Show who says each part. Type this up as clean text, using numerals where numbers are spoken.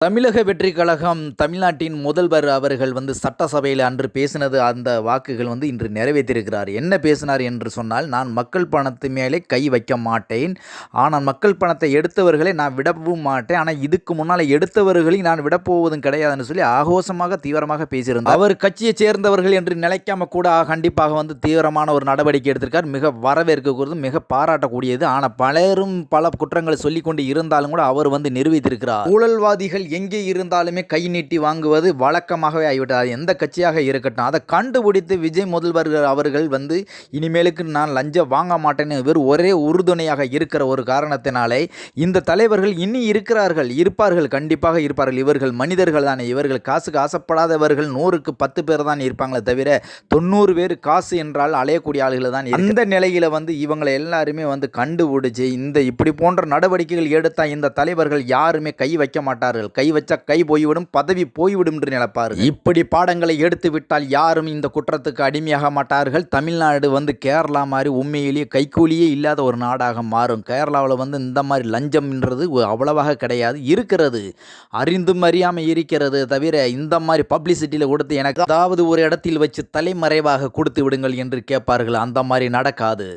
Speaker 1: தமிழக வெற்றி கழகம் தமிழ்நாட்டின் முதல்வர் அவர்கள் சட்டசபையில் அன்று பேசினது அந்த வாக்குகள் இன்று நிறைவேற்றியிருக்கிறார். என்ன பேசினார் என்று சொன்னால், நான் மக்கள் பணத்து மேலே கை வைக்க மாட்டேன். ஆனால் மக்கள் பணத்தை எடுத்தவர்களை நான் விடவும் மாட்டேன். ஆனால் இதுக்கு முன்னால் எடுத்தவர்களை நான் விடப்போவதும் கிடையாதுன்னு சொல்லி ஆகோஷமாக தீவிரமாக பேசியிருந்தார். அவர் கட்சியைச் சேர்ந்தவர்கள் என்று நினைக்காம கூட கண்டிப்பாக தீவிரமான ஒரு நடவடிக்கை எடுத்திருக்கார். மிக வரவேற்கக்கூடியது, மிக பாராட்டக்கூடியது. ஆனால் பலரும் பல குற்றங்களை சொல்லிக்கொண்டு இருந்தாலும் கூட அவர் நிரூபித்திருக்கிறார். ஊழல்வாதிகள் எங்கே இருந்தாலுமே கை நீட்டி வாங்குவது வழக்கமாகவே ஆகிவிட்டது. எந்த கட்சியாக இருக்கட்டும், அதை கண்டுபிடித்து விஜய் முதல்வர் அவர்கள் இனிமேலுக்கு நான் லஞ்சம் வாங்க மாட்டேன்னு இவர் ஒரே உறுதுணையாக இருக்கிற ஒரு காரணத்தினாலே இந்த தலைவர்கள் இனி இருப்பார்கள், கண்டிப்பாக இருப்பார்கள். இவர்கள் மனிதர்கள் தானே, இவர்கள் காசுக்கு ஆசைப்படாதவர்கள் 100க்கு 10 பேர் தான் இருப்பாங்களே தவிர 90 பேர் காசு என்றால் அலையக்கூடிய ஆளுகள் தான். அந்த நிலையில் இவங்களை எல்லாருமே கண்டுபிடிச்சு இப்படி போன்ற நடவடிக்கைகள் எடுத்தால் இந்த தலைவர்கள் யாருமே கை வைக்க மாட்டார்கள். கை வச்சா கை போய்விடும், பதவி போய்விடும் என்று நினைப்பார்கள். இப்படி பாடங்களை எடுத்து விட்டால் யாரும் இந்த குற்றத்துக்கு அடிமையாக மாட்டார்கள். தமிழ்நாடு கேரளா மாதிரி உண்மையிலேயே கைக்கூலியே இல்லாத ஒரு நாடாக மாறும். கேரளாவில் இந்த மாதிரி லஞ்சம்ன்றது அவ்வளவாக கிடையாது, இருக்கிறது, அறிந்தும் அறியாமல் இருக்கிறது தவிர இந்த மாதிரி பப்ளிசிட்டியில் கொடுத்து எனக்கு அதாவது ஒரு இடத்தில் வச்சு தலைமறைவாக கொடுத்து விடுங்கள் என்று கேட்பார்கள். அந்த மாதிரி நடக்காது.